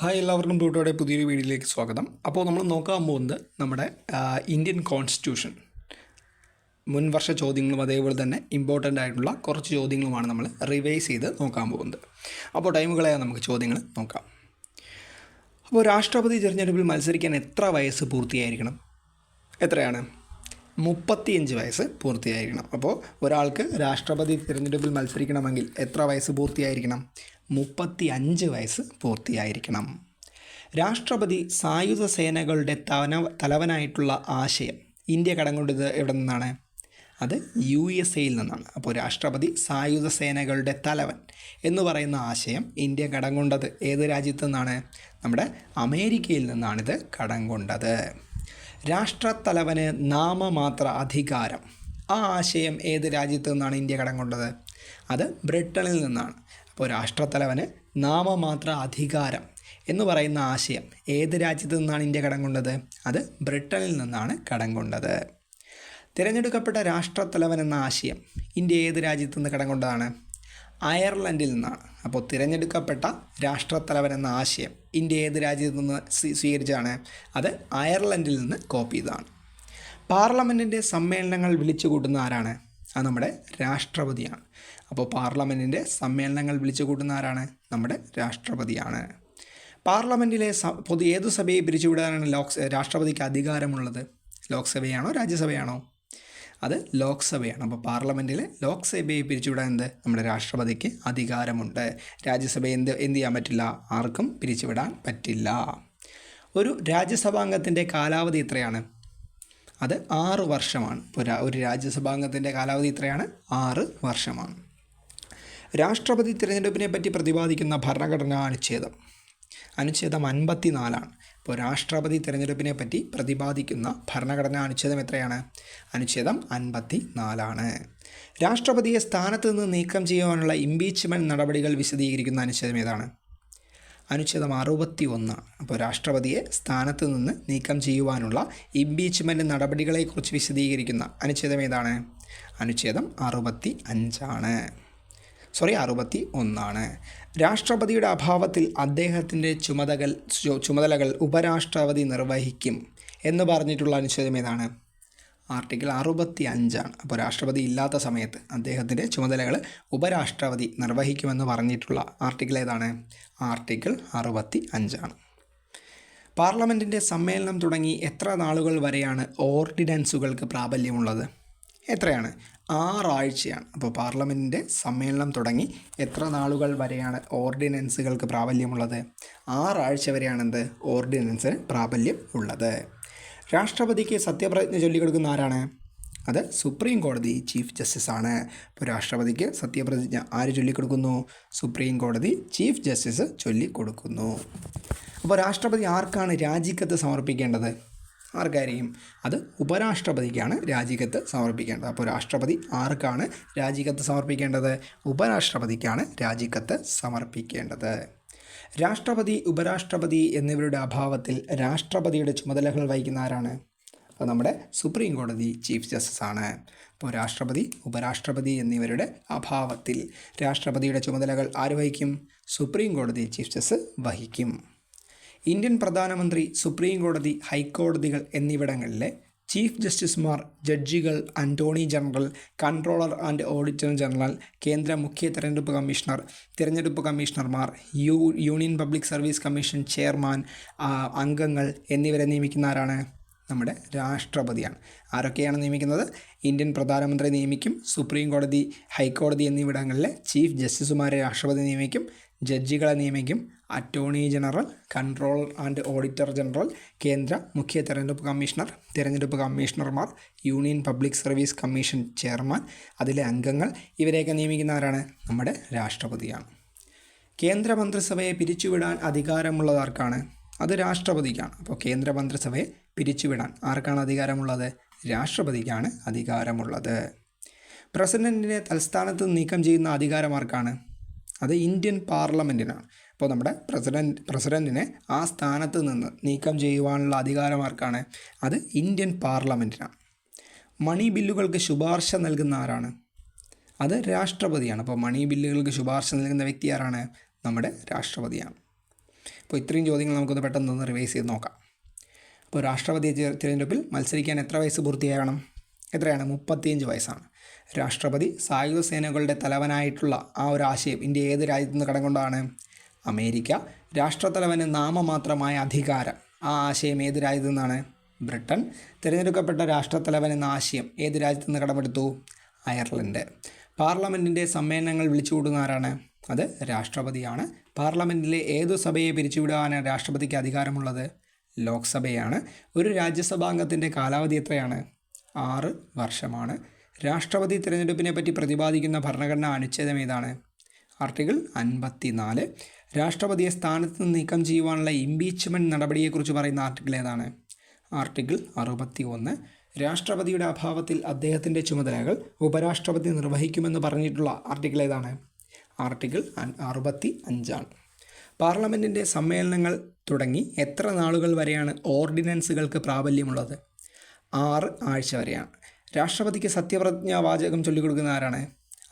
Hi എല്ലാവർക്കും പ്ലൂട്ടോയുടെ പുതിയൊരു വീഡിയോയിലേക്ക് സ്വാഗതം. അപ്പോൾ നമ്മൾ നോക്കാൻ പോകുന്നത് നമ്മുടെ ഇന്ത്യൻ കോൺസ്റ്റിറ്റ്യൂഷൻ മുൻവർഷ ചോദ്യങ്ങളും അതേപോലെ തന്നെ ഇമ്പോർട്ടൻ്റ് ആയിട്ടുള്ള കുറച്ച് ചോദ്യങ്ങളുമാണ് നമ്മൾ റിവൈസ് ചെയ്ത് നോക്കാൻ പോകുന്നത്. അപ്പോൾ ടൈമുകളായ നമുക്ക് ചോദ്യങ്ങൾ നോക്കാം. അപ്പോൾ രാഷ്ട്രപതി തിരഞ്ഞെടുപ്പിൽ മത്സരിക്കാൻ എത്ര വയസ്സ് പൂർത്തിയായിരിക്കണം? എത്രയാണ്? 35 വയസ്സ് പൂർത്തിയായിരിക്കണം. അപ്പോൾ ഒരാൾക്ക് രാഷ്ട്രപതി തിരഞ്ഞെടുപ്പിൽ മത്സരിക്കണമെങ്കിൽ എത്ര വയസ്സ് പൂർത്തിയായിരിക്കണം? 35 വയസ്സ് പൂർത്തിയായിരിക്കണം. രാഷ്ട്രപതി സായുധ സേനകളുടെ തലവനായിട്ടുള്ള ആശയം ഇന്ത്യ കടം കൊണ്ടത് എവിടെ നിന്നാണ്? അത് USA നിന്നാണ്. അപ്പോൾ രാഷ്ട്രപതി സായുധ സേനകളുടെ തലവൻ എന്ന് പറയുന്ന ആശയം ഇന്ത്യ കടം കൊണ്ടത് ഏത് രാജ്യത്തു നിന്നാണ്? നമ്മുടെ അമേരിക്കയിൽ നിന്നാണിത് കടം കൊണ്ടത്. രാഷ്ട്രത്തലവന് നാമമാത്ര അധികാരം, ആ ആശയം ഏത് രാജ്യത്തു നിന്നാണ് ഇന്ത്യ കടം കൊണ്ടത്? അത് ബ്രിട്ടനിൽ നിന്നാണ്. അപ്പോൾ രാഷ്ട്രത്തലവന് നാമമാത്ര അധികാരം എന്ന് പറയുന്ന ആശയം ഏത് രാജ്യത്തു നിന്നാണ് ഇന്ത്യ കടം കൊണ്ടത്? അത് ബ്രിട്ടനിൽ നിന്നാണ് കടം കൊണ്ടത്. തിരഞ്ഞെടുക്കപ്പെട്ട രാഷ്ട്രത്തലവൻ എന്ന ആശയം ഇന്ത്യ ഏത് രാജ്യത്തു നിന്ന് കടം കൊണ്ടതാണ്? അയർലൻഡിൽ നിന്നാണ്. അപ്പോൾ തിരഞ്ഞെടുക്കപ്പെട്ട രാഷ്ട്രത്തലവൻ എന്ന ആശയം ഇന്ത്യ ഏത് രാജ്യത്തു നിന്ന് സ്വീകരിച്ചാണ്? അത് അയർലൻഡിൽ നിന്ന് കോപ്പി ചെയ്തതാണ്. പാർലമെൻറ്റിൻ്റെ സമ്മേളനങ്ങൾ വിളിച്ചു കൂട്ടുന്ന ആരാണ്? അത് നമ്മുടെ രാഷ്ട്രപതിയാണ്. അപ്പോൾ പാർലമെൻറ്റിൻ്റെ സമ്മേളനങ്ങൾ വിളിച്ചു കൂട്ടുന്ന ആരാണ്? നമ്മുടെ രാഷ്ട്രപതിയാണ്. പാർലമെൻറ്റിലെ ഏതു സഭയെ പിരിച്ചുവിടാനാണ് രാഷ്ട്രപതിക്ക് അധികാരമുള്ളത്? ലോക്സഭയാണോ രാജ്യസഭയാണോ? അത് ലോക്സഭയാണ്. അപ്പോൾ പാർലമെൻറ്റിലെ ലോക്സഭയെ പിരിച്ചുവിടാൻ നമ്മുടെ രാഷ്ട്രപതിക്ക് അധികാരമുണ്ട്. രാജ്യസഭയെ എന്ത് ചെയ്യാൻ പറ്റില്ല? ആർക്കും പിരിച്ചുവിടാൻ പറ്റില്ല. ഒരു രാജ്യസഭാംഗത്തിൻ്റെ കാലാവധി എത്രയാണ്? അത് 6 വർഷമാണ്. ഒരു രാജ്യസഭാംഗത്തിൻ്റെ കാലാവധി എത്രയാണ്? 6 വർഷമാണ്. രാഷ്ട്രപതി തിരഞ്ഞെടുപ്പിനെ പറ്റി പ്രതിപാദിക്കുന്ന ഭരണഘടനാ അനുച്ഛേദം 54. ഇപ്പോൾ രാഷ്ട്രപതി തിരഞ്ഞെടുപ്പിനെ പറ്റി പ്രതിപാദിക്കുന്ന ഭരണഘടനാ അനുച്ഛേദം എത്രയാണ്? അനുച്ഛേദം 54. രാഷ്ട്രപതിയെ സ്ഥാനത്ത് നിന്ന് നീക്കം ചെയ്യുവാനുള്ള ഇംപീച്ച്മെൻറ്റ് നടപടികൾ വിശദീകരിക്കുന്ന അനുച്ഛേദം ഏതാണ്? അനുച്ഛേദം 61. അപ്പോൾ രാഷ്ട്രപതിയെ സ്ഥാനത്ത് നിന്ന് നീക്കം ചെയ്യുവാനുള്ള ഇംപീച്ച്മെൻറ്റ് നടപടികളെക്കുറിച്ച് വിശദീകരിക്കുന്ന അനുച്ഛേദം ഏതാണ്? അനുച്ഛേദം 61. രാഷ്ട്രപതിയുടെ അഭാവത്തിൽ അദ്ദേഹത്തിൻ്റെ ചുമതലകൾ ഉപരാഷ്ട്രപതി നിർവഹിക്കും എന്ന് പറഞ്ഞിട്ടുള്ള അനുച്ഛേദം ഏതാണ്? ആർട്ടിക്കിൾ 65. അപ്പോൾ രാഷ്ട്രപതി ഇല്ലാത്ത സമയത്ത് അദ്ദേഹത്തിൻ്റെ ചുമതലകൾ ഉപരാഷ്ട്രപതി നിർവഹിക്കുമെന്ന് പറഞ്ഞിട്ടുള്ള ആർട്ടിക്കിൾ ഏതാണ്? ആർട്ടിക്കിൾ 65. പാർലമെൻറ്റിൻ്റെ സമ്മേളനം തുടങ്ങി എത്ര നാളുകൾ വരെയാണ് ഓർഡിനൻസുകൾക്ക് പ്രാബല്യമുള്ളത്? എത്രയാണ്? 6 ആഴ്ചയാണ്. അപ്പോൾ പാർലമെൻറ്റിൻ്റെ സമ്മേളനം തുടങ്ങി എത്ര നാളുകൾ വരെയാണ് ഓർഡിനൻസുകൾക്ക് പ്രാബല്യമുള്ളത്? 6 ആഴ്ച വരെയാണ് ഓർഡിനൻസിന് പ്രാബല്യം ഉള്ളത്. രാഷ്ട്രപതിക്ക് സത്യപ്രതിജ്ഞ ചൊല്ലിക്കൊടുക്കുന്ന ആരാണ്? അത് സുപ്രീം കോടതി ചീഫ് ജസ്റ്റിസ് ആണ്. ഇപ്പോൾ രാഷ്ട്രപതിക്ക് സത്യപ്രതിജ്ഞ ആര് ചൊല്ലിക്കൊടുക്കുന്നു? സുപ്രീം കോടതി ചീഫ് ജസ്റ്റിസ് ചൊല്ലിക്കൊടുക്കുന്നു. അപ്പോൾ രാഷ്ട്രപതി ആർക്കാണ് രാജിക്കത്ത് സമർപ്പിക്കേണ്ടത്? ആർക്കായിരിക്കും? അത് ഉപരാഷ്ട്രപതിക്കാണ് രാജിക്കത്ത് സമർപ്പിക്കേണ്ടത്. അപ്പോൾ രാഷ്ട്രപതി ആർക്കാണ് രാജിക്കത്ത് സമർപ്പിക്കേണ്ടത്? ഉപരാഷ്ട്രപതിക്കാണ് രാജിക്കത്ത് സമർപ്പിക്കേണ്ടത്. രാഷ്ട്രപതി, ഉപരാഷ്ട്രപതി എന്നിവരുടെ അഭാവത്തിൽ രാഷ്ട്രപതിയുടെ ചുമതലകൾ വഹിക്കുന്ന ആരാണ്? അത് നമ്മുടെ സുപ്രീം കോടതി ചീഫ് ജസ്റ്റിസ് ആണ്. അപ്പോൾ രാഷ്ട്രപതി, ഉപരാഷ്ട്രപതി എന്നിവരുടെ അഭാവത്തിൽ രാഷ്ട്രപതിയുടെ ചുമതലകൾ ആര് വഹിക്കും? സുപ്രീം കോടതി ചീഫ് ജസ്റ്റിസ് വഹിക്കും. ഇന്ത്യൻ പ്രധാനമന്ത്രി, സുപ്രീം കോടതി, ഹൈക്കോടതികൾ എന്നിവിടങ്ങളിലെ ചീഫ് ജസ്റ്റിസുമാർ, ജഡ്ജികൾ, attorney general, controller and auditor general, കേന്ദ്ര മുഖ്യ തിരഞ്ഞെടുപ്പ് കമ്മീഷണർ, തിരഞ്ഞെടുപ്പ് കമ്മീഷണർമാർ, union public service commission chairman, അംഗങ്ങൾ എന്നിവരെ നിയമിക്കുന്ന ആരാണ്? നമ്മുടെ രാഷ്ട്രപതിയാണ്. ആരൊക്കെയാണ് നിയമിക്കുന്നത്? ഇന്ത്യൻ പ്രധാനമന്ത്രി നിയമിക്കും, സുപ്രീം കോടതി, ഹൈക്കോടതി എന്നിവിടങ്ങളിലെ ചീഫ് ജസ്റ്റിസുമാരെ രാഷ്ട്രപതി നിയമിക്കും, ജഡ്ജികളെ നിയമിക്കും, attorney general, controller and auditor general, കേന്ദ്ര മുഖ്യ തിരഞ്ഞെടുപ്പ് കമ്മീഷണർ, തിരഞ്ഞെടുപ്പ് കമ്മീഷണർമാർ, union public service commission chairman, അതിലെ അംഗങ്ങൾ, ഇവരെയൊക്കെ നിയമിക്കുന്ന ആരാണ്? നമ്മുടെ രാഷ്ട്രപതിയാണ്. കേന്ദ്രമന്ത്രിസഭയെ പിരിച്ചുവിടാൻ അധികാരമുള്ളത് ആർക്കാണ്? അത് രാഷ്ട്രപതിക്കാണ്. അപ്പോൾ കേന്ദ്രമന്ത്രിസഭയെ പിരിച്ചുവിടാൻ ആർക്കാണ് അധികാരമുള്ളത്? രാഷ്ട്രപതിക്കാണ് അധികാരമുള്ളത്. പ്രസിഡൻറ്റിനെ തൽസ്ഥാനത്ത് നീക്കം ചെയ്യുന്ന അധികാരം ആർക്കാണ്? അത് ഇന്ത്യൻ പാർലമെൻറ്റിനാണ്. അപ്പോൾ നമ്മുടെ പ്രസിഡൻറ്റിനെ ആ സ്ഥാനത്ത് നിന്ന് നീക്കം ചെയ്യുവാനുള്ള അധികാരം ആർക്കാണ്? അത് ഇന്ത്യൻ പാർലമെൻറ്റിനാണ്. മണി ബില്ലുകൾക്ക് ശുപാർശ നൽകുന്ന ആരാണ്? അത് രാഷ്ട്രപതിയാണ്. അപ്പോൾ മണി ബില്ലുകൾക്ക് ശുപാർശ നൽകുന്ന വ്യക്തി ആരാണ്? നമ്മുടെ രാഷ്ട്രപതിയാണ്. അപ്പോൾ ഇത്രയും ചോദ്യങ്ങൾ നമുക്കൊന്ന് പെട്ടെന്ന് റിവൈസ് ചെയ്ത് നോക്കാം. അപ്പോൾ രാഷ്ട്രപതി തിരഞ്ഞെടുപ്പിൽ മത്സരിക്കാൻ എത്ര വയസ്സ് പൂർത്തിയാകണം? എത്രയാണ്? 35 വയസ്സാണ്. രാഷ്ട്രപതി സായുധ സേനകളുടെ തലവനായിട്ടുള്ള ആ ഒരു ആശയം ഇന്ത്യ ഏത് രാജ്യത്തു നിന്ന് കടം കൊണ്ടാണ്? അമേരിക്ക. രാഷ്ട്രത്തലവന് നാമമാത്രമായ അധികാരം, ആ ആശയം ഏത് രാജ്യത്തു നിന്നാണ്? ബ്രിട്ടൻ. തിരഞ്ഞെടുക്കപ്പെട്ട രാഷ്ട്രത്തലവൻ എന്ന ആശയം ഏത് രാജ്യത്തു നിന്ന് കടമെടുത്തു? അയർലൻഡ്. പാർലമെൻറ്റിൻ്റെ സമ്മേളനങ്ങൾ വിളിച്ചുകൂടുന്ന ആരാണ്? അത് രാഷ്ട്രപതിയാണ്. പാർലമെൻറ്റിലെ ഏതു സഭയെ പിരിച്ചുവിടാനാണ് രാഷ്ട്രപതിക്ക് അധികാരമുള്ളത്? ലോക്സഭയാണ്. ഒരു രാജ്യസഭാംഗത്തിൻ്റെ കാലാവധി എത്രയാണ്? 6 വർഷമാണ്. രാഷ്ട്രപതി തിരഞ്ഞെടുപ്പിനെ പറ്റി പ്രതിപാദിക്കുന്ന ഭരണഘടനാ അനുച്ഛേദം ഏതാണ്? ആർട്ടിക്കിൾ 54. രാഷ്ട്രപതിയെ സ്ഥാനത്ത് നിന്ന് നീക്കം ചെയ്യുവാനുള്ള ഇംപീച്ച്മെൻറ്റ് നടപടിയെക്കുറിച്ച് പറയുന്ന ആർട്ടിക്കിൾ ഏതാണ്? ആർട്ടിക്കിൾ 61. രാഷ്ട്രപതിയുടെ അഭാവത്തിൽ അദ്ദേഹത്തിൻ്റെ ചുമതലകൾ ഉപരാഷ്ട്രപതി നിർവഹിക്കുമെന്ന് പറഞ്ഞിട്ടുള്ള ആർട്ടിക്കിൾ ഏതാണ്? ആർട്ടിക്കിൾ 65. പാർലമെൻറ്റിൻ്റെ സമ്മേളനങ്ങൾ തുടങ്ങി എത്ര നാളുകൾ വരെയാണ് ഓർഡിനൻസുകൾക്ക് പ്രാബല്യമുള്ളത്? 6 ആഴ്ച വരെയാണ്. രാഷ്ട്രപതിക്ക് സത്യപ്രതിജ്ഞാ വാചകം ചൊല്ലിക്കൊടുക്കുന്ന ആരാണ്?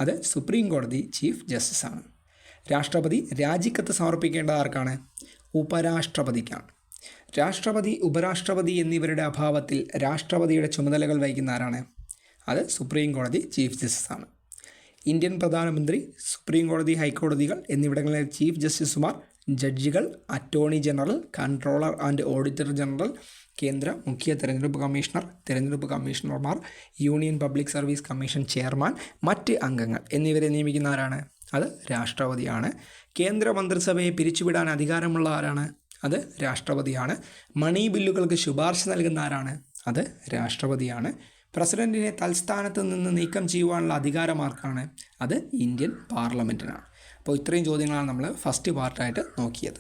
അത് സുപ്രീം കോടതി ചീഫ് ജസ്റ്റിസാണ്. രാഷ്ട്രപതി രാജിക്കത്ത് സമർപ്പിക്കേണ്ടത് ആർക്കാണ്? ഉപരാഷ്ട്രപതിക്കാണ്. രാഷ്ട്രപതി, ഉപരാഷ്ട്രപതി എന്നിവരുടെ അഭാവത്തിൽ രാഷ്ട്രപതിയുടെ ചുമതലകൾ വഹിക്കുന്ന ആരാണ്? അത് സുപ്രീം കോടതി ചീഫ് ജസ്റ്റിസാണ്. ഇന്ത്യൻ പ്രധാനമന്ത്രി, സുപ്രീം കോടതി, ഹൈക്കോടതികൾ എന്നിവിടങ്ങളിലെ ചീഫ് ജസ്റ്റിസുമാർ, ജഡ്ജികൾ, attorney general, controller and auditor general, കേന്ദ്ര മുഖ്യ തെരഞ്ഞെടുപ്പ് കമ്മീഷണർ, തെരഞ്ഞെടുപ്പ് കമ്മീഷണർമാർ, union public service commission chairman, മറ്റ് അംഗങ്ങൾ എന്നിവരെ നിയമിക്കുന്ന ആരാണ്? അത് രാഷ്ട്രപതിയാണ്. കേന്ദ്ര മന്ത്രിസഭയെ പിരിച്ചുവിടാൻ അധികാരമുള്ള ആരാണ്? അത് രാഷ്ട്രപതിയാണ്. മണി ബില്ലുകൾക്ക് ശുപാർശ നൽകുന്ന ആരാണ്? അത് രാഷ്ട്രപതിയാണ്. പ്രസിഡന്റിനെ തൽസ്ഥാനത്ത് നിന്ന് നീക്കം ചെയ്യുവാനുള്ള അധികാരം ആർക്കാണ്? അത് ഇന്ത്യൻ പാർലമെൻറ്റിനാണ്. അപ്പോൾ ഇത്രയും ചോദ്യങ്ങളാണ് നമ്മൾ ഫസ്റ്റ് പാർട്ടായിട്ട് നോക്കിയത്.